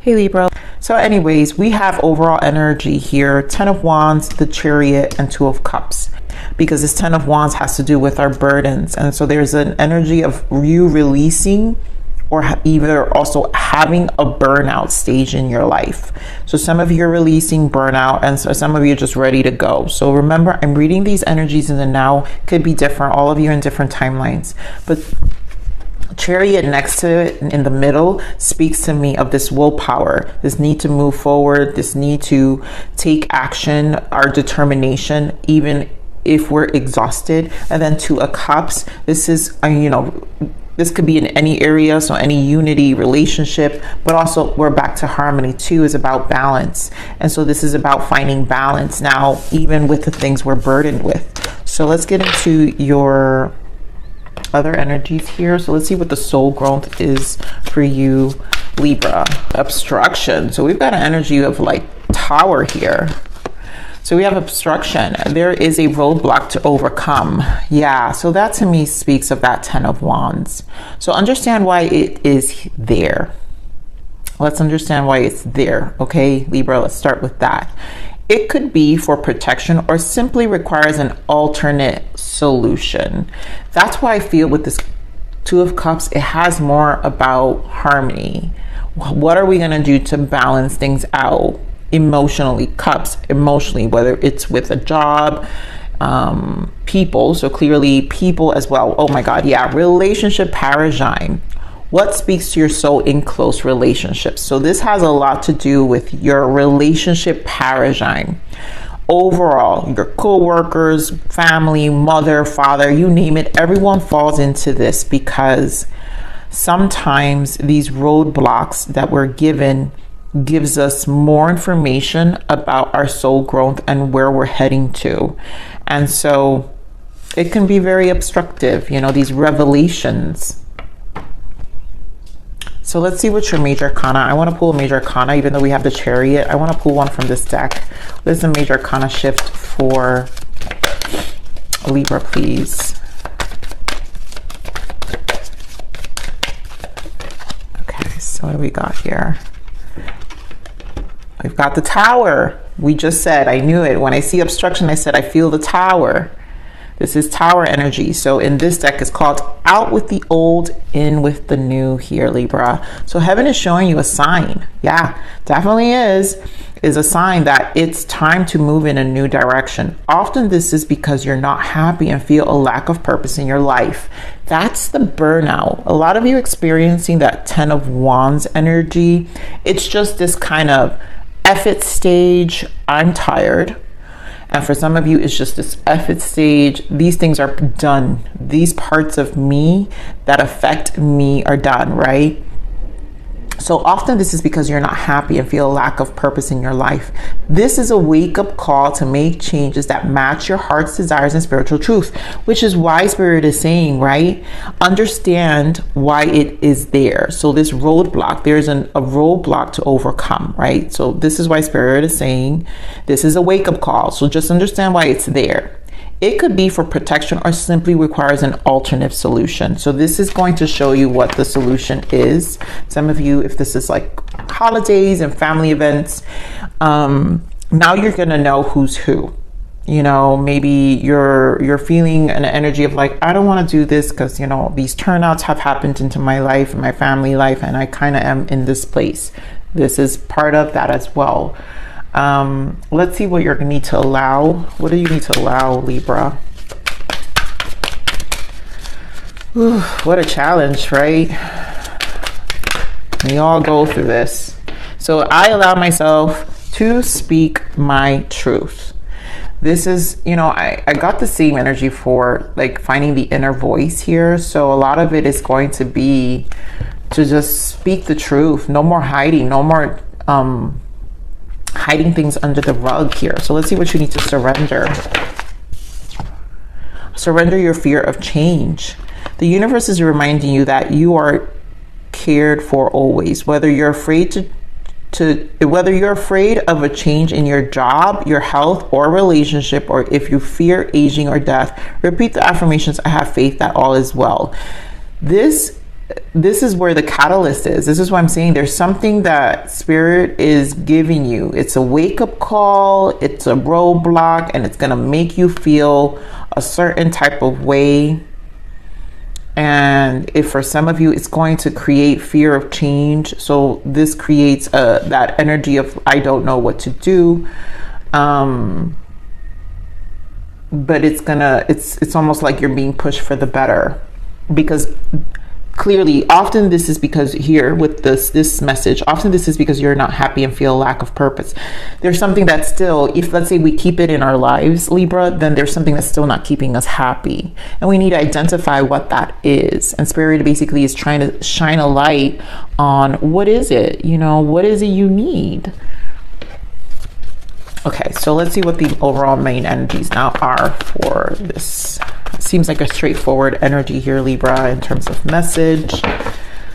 Hey Libra. So anyways, we have overall energy here, 10 of Wands, the Chariot, and 2 of Cups. Because this 10 of Wands has to do with our burdens. And so there's an energy of you releasing or either also having a burnout stage in your life. So some of you are releasing burnout, and so some of you are just ready to go. So remember, I'm reading these energies in the now. Could be different. All of you in different timelines. But Chariot next to it in the middle speaks to me of this willpower, this need to move forward, this need to take action, our determination, even if we're exhausted. And then 2 of Cups, this is, this could be in any area, so any unity, relationship, but also we're back to harmony. 2 is about balance. And so this is about finding balance now, even with the things we're burdened with. So let's get into your other energies here. So let's see what the soul growth is for you, Libra. Obstruction. So we've got an energy of like Tower here. So we have obstruction. There is a roadblock to overcome. Yeah, so that to me speaks of that 10 of Wands. So understand why it is there. Let's understand why it's there. Okay, Libra, let's start with that. It could be for protection or simply requires an alternate solution. That's why I feel with this 2 of Cups, it has more about harmony. What are we going to do to balance things out emotionally? Cups, emotionally, whether it's with a job, people. So clearly people as well. Oh my God. Yeah. Relationship paradigm. What speaks to your soul in close relationships? So this has a lot to do with your relationship paradigm. Overall, your co-workers, family, mother, father, you name it, everyone falls into this because sometimes these roadblocks that we're given gives us more information about our soul growth and where we're heading to. And so it can be very obstructive, these revelations. So let's see what's your major arcana. I want to pull a major arcana, even though we have the Chariot. I want to pull one from this deck. What is the major arcana shift for Libra, please? Okay, so what do we got here? We've got the Tower. We just said, I knew it. When I see obstruction, I said, I feel the Tower. This is Tower energy. So in this deck, it's called Out with the Old, In with the New here, Libra. So heaven is showing you a sign. Yeah, definitely is a sign that it's time to move in a new direction. Often this is because you're not happy and feel a lack of purpose in your life. That's the burnout. A lot of you experiencing that 10 of Wands energy. It's just this kind of F it stage. I'm tired. And for some of you, it's just this F it stage. These things are done. These parts of me that affect me are done, right? So often this is because you're not happy and feel a lack of purpose in your life. This is a wake-up call to make changes that match your heart's desires and spiritual truth, which is why Spirit is saying, right? Understand why it is there. So this roadblock, there's a roadblock to overcome, right? So this is why Spirit is saying this is a wake-up call. So just understand why it's there. It could be for protection or simply requires an alternate solution. So this is going to show you what the solution is. Some of you, if this is like holidays and family events, now you're going to know who's who. Maybe you're feeling an energy of like, I don't want to do this because, these turnouts have happened into my life and my family life, and I kind of am in this place. This is part of that as well. Let's see what you're going to need to allow. What do you need to allow, Libra? Ooh, what a challenge, right? We all go through this. So I allow myself to speak my truth. This is, I got the same energy for like finding the inner voice here. So a lot of it is going to be to just speak the truth. No more hiding, no more, hiding things under the rug here. So let's see what you need to surrender. Surrender your fear of change. The universe is reminding you that you are cared for always. Whether you're afraid whether you're afraid of a change in your job, your health, or relationship, or if you fear aging or death, repeat the affirmations. I have faith that all is well. This this is where the catalyst is. This is what I'm saying. There's something that Spirit is giving you. It's a wake-up call. It's a roadblock, and it's going to make you feel a certain type of way. And if for some of you, it's going to create fear of change. So this creates that energy of, I don't know what to do. But it's almost like you're being pushed for the better, because clearly, often this is because here with this message, often this is because you're not happy and feel a lack of purpose. There's something that's still, if let's say we keep it in our lives, Libra, then there's something that's still not keeping us happy. And we need to identify what that is. And Spirit basically is trying to shine a light on what is it, what is it you need? Okay, so let's see what the overall main energies now are for this. Seems like a straightforward energy here, Libra, in terms of message.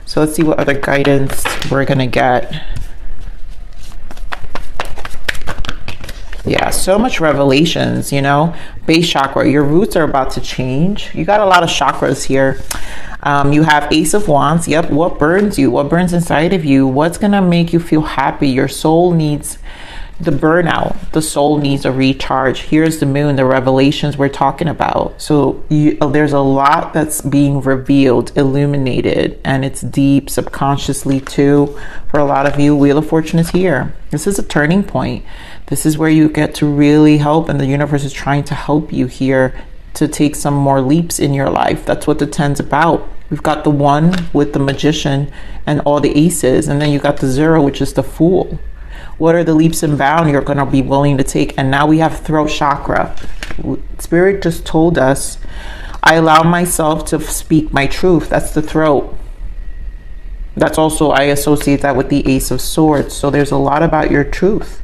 So let's see what other guidance we're going to get. Yeah, so much revelations, Base chakra, your roots are about to change. You got a lot of chakras here. You have Ace of Wands. Yep, what burns you? What burns inside of you? What's going to make you feel happy? Your soul needs the burnout. The soul needs a recharge. Here's the moon, the revelations we're talking about. So there's a lot that's being revealed, illuminated, and it's deep subconsciously too. For a lot of you, Wheel of Fortune is here. This is a turning point. This is where you get to really help, and the universe is trying to help you here to take some more leaps in your life. That's what the 10's about. We've got the 1 with the Magician and all the aces, and then you got the 0, which is the Fool. What are the leaps and bounds you're going to be willing to take? And now we have throat chakra. Spirit just told us, I allow myself to speak my truth. That's the throat. That's also, I associate that with the Ace of Swords. So there's a lot about your truth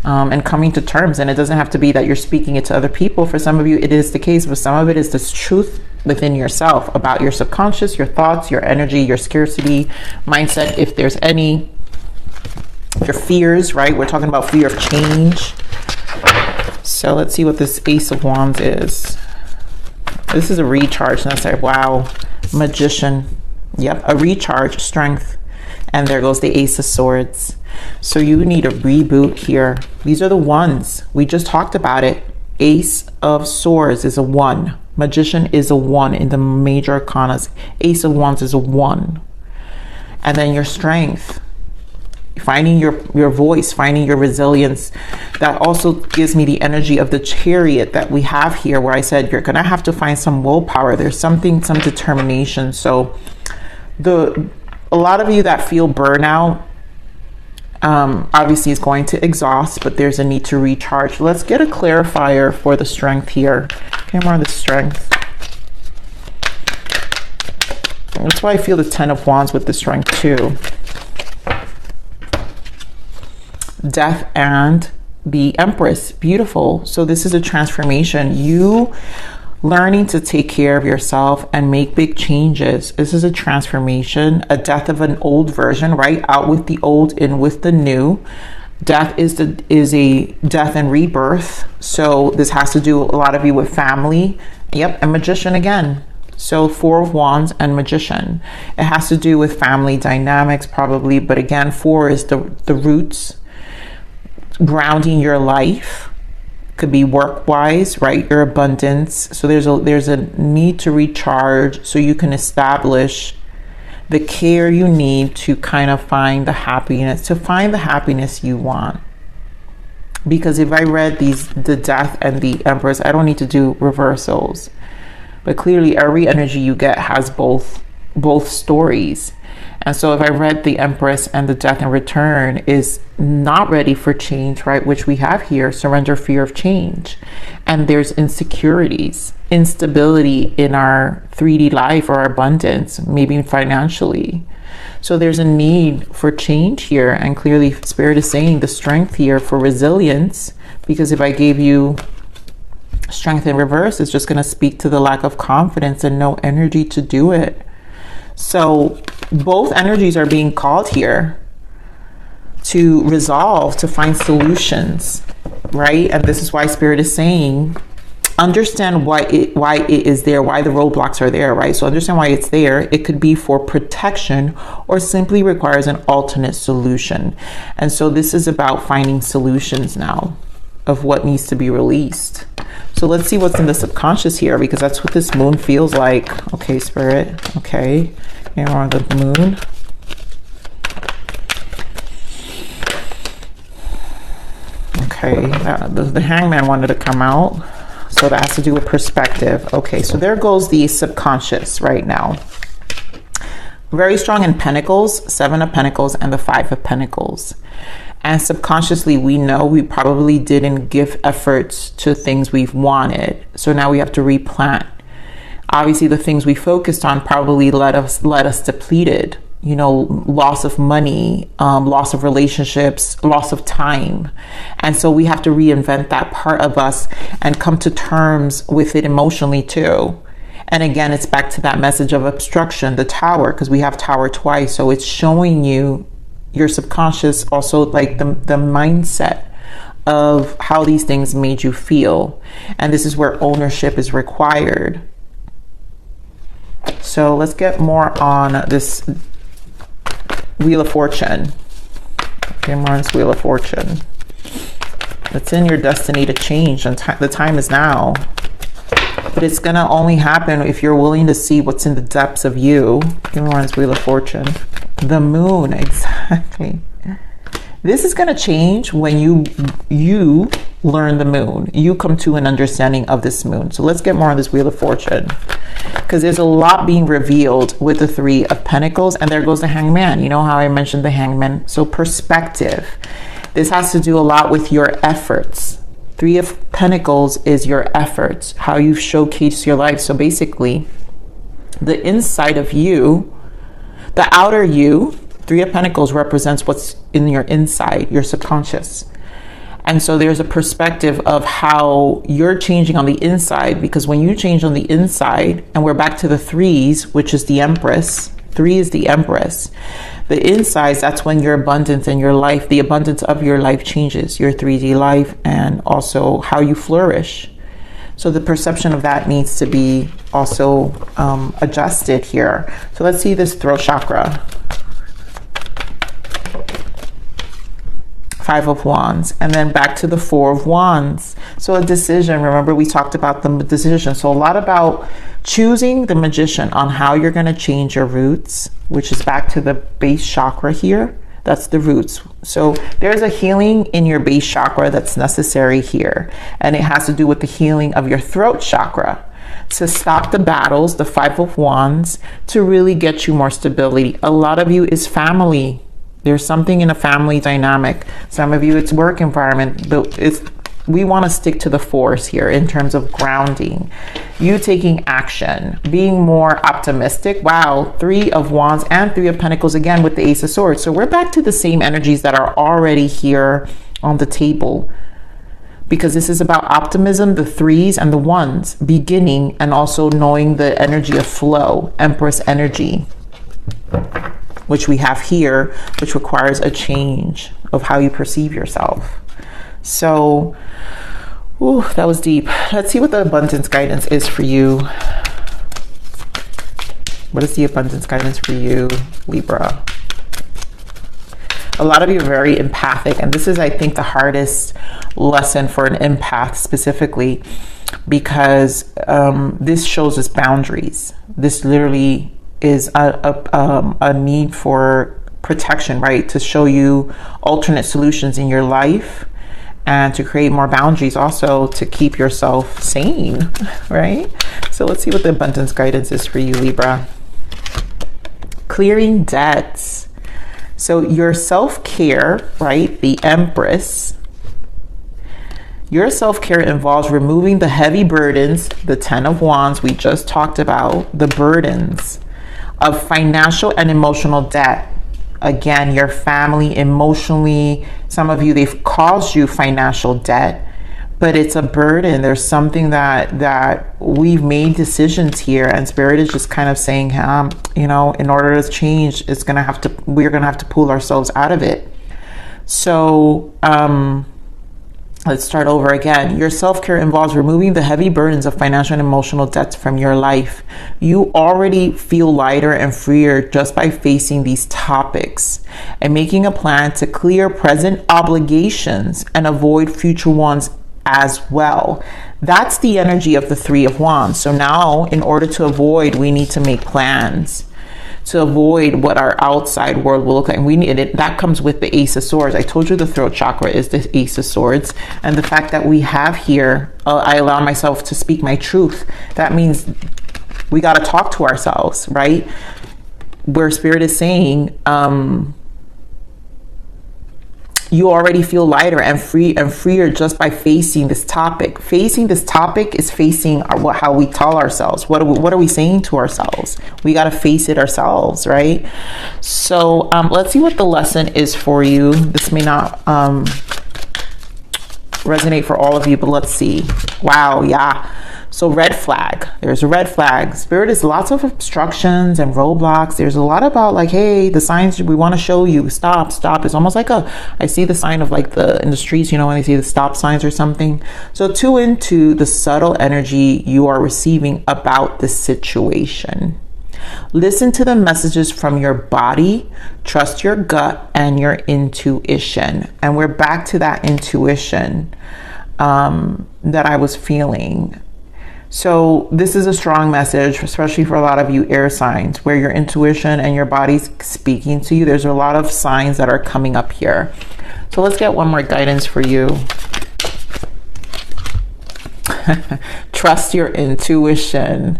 and coming to terms. And it doesn't have to be that you're speaking it to other people. For some of you, it is the case, but some of it is this truth within yourself about your subconscious, your thoughts, your energy, your scarcity mindset, if there's any. Your fears, right? We're talking about fear of change. So let's see what this Ace of Wands is. This is a recharge. And that's like, wow, Magician. Yep, a recharge, strength. And there goes the Ace of Swords. So you need a reboot here. These are the ones. We just talked about it. Ace of Swords is a 1. Magician is a 1 in the major arcanas. Ace of Wands is a 1. And then your strength. Finding your voice, finding your resilience. That also gives me the energy of the Chariot that we have here, where I said you're gonna have to find some willpower. There's some determination. So a lot of you that feel burnout obviously is going to exhaust, but there's a need to recharge. Let's get a clarifier for the strength here. Okay, more on the strength. That's why I feel the 10 of Wands with the strength too. Death and the Empress. Beautiful. So this is a transformation. You learning to take care of yourself and make big changes. This is a transformation, a death of an old version, right? Out with the old, in with the new. Death is a death and rebirth. So this has to do a lot of you with family. Yep, and Magician again. So 4 of Wands and Magician. It has to do with family dynamics probably, but again, 4 is the roots. Grounding your life, could be work-wise, right? Your abundance. So there's a need to recharge so you can establish the care you need to kind of find the happiness you want. Because if I read the Death and the Empress, I don't need to do reversals. But clearly every energy you get has both stories. And so if I read the Empress and the Death in return is not ready for change, right? Which we have here, surrender, fear of change. And there's insecurities, instability in our 3D life or our abundance, maybe financially. So there's a need for change here. And clearly Spirit is saying the strength here for resilience, because if I gave you strength in reverse, it's just going to speak to the lack of confidence and no energy to do it. So both energies are being called here to resolve, to find solutions, right? And this is why Spirit is saying understand why it is there, why the roadblocks are there, right? So understand why it's there. It could be for protection or simply requires an alternate solution. And so this is about finding solutions now of what needs to be released. So let's see what's in the subconscious here, because that's what this moon feels like. Okay, Spirit. Okay, here on the moon. Okay, the Hangman wanted to come out. So that has to do with perspective. Okay, so there goes the subconscious right now. Very strong in Pentacles, 7 of Pentacles, and the 5 of Pentacles. And subconsciously, we know we probably didn't give efforts to things we've wanted. So now we have to replant. Obviously, the things we focused on probably let us depleted. You know, loss of money, loss of relationships, loss of time. And so we have to reinvent that part of us and come to terms with it emotionally too. And again, it's back to that message of obstruction, the Tower, because we have Tower twice. So it's showing you your subconscious, also like the mindset of how these things made you feel. And this is where ownership is required. So let's get more on this Wheel of Fortune. Okay, more on this Wheel of Fortune. It's in your destiny to change, and the time is now. But it's gonna only happen if you're willing to see what's in the depths of you. Okay, more on this Wheel of Fortune. The Moon, exactly. This is gonna change when you learn the Moon. You come to an understanding of this Moon. So let's get more on this Wheel of Fortune, because there's a lot being revealed with the 3 of Pentacles, and there goes the Hangman. You know how I mentioned the Hangman? So perspective. This has to do a lot with your efforts. 3 of Pentacles is your efforts, how you showcase your life. So basically, the inside of you, the outer you, 3 of Pentacles represents what's in your inside, your subconscious. And so there's a perspective of how you're changing on the inside, because when you change on the inside, and we're back to the 3s, which is the Empress. 3 is the Empress. The insides, that's when your abundance in your life, the abundance of your life changes, your 3D life, and also how you flourish. So the perception of that needs to be also adjusted here. So let's see this throat chakra. 5 of Wands, and then back to the 4 of Wands. So a decision. Remember, we talked about the decision. So a lot about choosing the Magician on how you're going to change your roots, which is back to the base chakra here. That's the roots. So there's a healing in your base chakra that's necessary here, and it has to do with the healing of your throat chakra to stop the battles, the 5 of Wands, to really get you more stability. A lot of you is family. There's something in a family dynamic. Some of you, it's work environment, but we want to stick to the force here in terms of grounding. You taking action, being more optimistic. Wow, 3 of Wands and 3 of Pentacles again with the Ace of Swords. So we're back to the same energies that are already here on the table, because this is about optimism, the 3s and the 1s, beginning, and also knowing the energy of flow, Empress energy, which we have here, which requires a change of how you perceive yourself. So, ooh, that was deep. Let's see what the abundance guidance is for you. What is the abundance guidance for you, Libra? A lot of you are very empathic, and this is, I think, the hardest lesson for an empath specifically, because this shows us boundaries. This literally is a need for protection, right? To show you alternate solutions in your life and to create more boundaries, also to keep yourself sane, right? So let's see what the abundance guidance is for you, Libra. Clearing debts. So your self-care, right? The Empress. Your self-care involves removing the heavy burdens, the 10 of Wands we just talked about, the burdens of financial and emotional debt. Again, your family emotionally, some of you, they've caused you financial debt, but it's a burden. There's something that we've made decisions here, and Spirit is just kind of saying, you know, in order to change, we're gonna have to pull ourselves out of it. So Let's start over again. Your self-care involves removing the heavy burdens of financial and emotional debts from your life. You already feel lighter and freer just by facing these topics and making a plan to clear present obligations and avoid future ones as well. That's the energy of the Three of Wands. So now, in order to avoid, we need to make plans to avoid what our outside world will look like. And we need it. That comes with the Ace of Swords. I told you the throat chakra is the Ace of Swords. And the fact that we have here, I allow myself to speak my truth. That means we got to talk to ourselves, right? Where Spirit is saying, you already feel lighter and freer just by facing this topic. Facing this topic is facing how we tell ourselves. What are we saying to ourselves? We got to face it ourselves, right? So let's see what the lesson is for you. This may not resonate for all of you, but let's see. Wow, yeah. So red flag, there's a red flag. Spirit is lots of obstructions and roadblocks. There's a lot about like, hey, the signs we want to show you, stop. It's almost like I see the sign of like in the streets, you know, when they see the stop signs or something. So tune into the subtle energy you are receiving about the situation. Listen to the messages from your body, trust your gut and your intuition. And we're back to that intuition that I was feeling. So this is a strong message, especially for a lot of you air signs, where your intuition and your body's speaking to you. There's a lot of signs that are coming up here. So let's get one more guidance for you. Trust your intuition.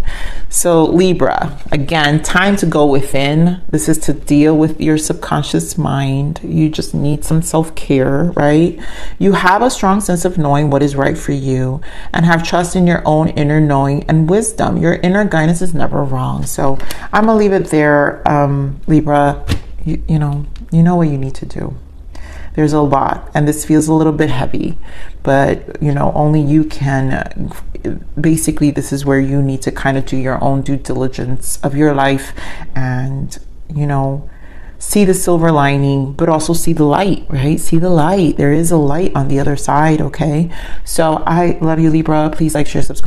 So Libra, again, time to go within. This is to deal with your subconscious mind. You just need some self-care, right? You have a strong sense of knowing what is right for you and have trust in your own inner knowing and wisdom. Your inner guidance is never wrong. So I'm gonna leave it there. Libra, you know what you need to do. There's a lot, and this feels a little bit heavy, but you know, only you can. Basically, this is where you need to kind of do your own due diligence of your life and, you know, see the silver lining, but also see the light, right? See the light. There is a light on the other side, okay? So I love you, Libra. Please like, share, subscribe.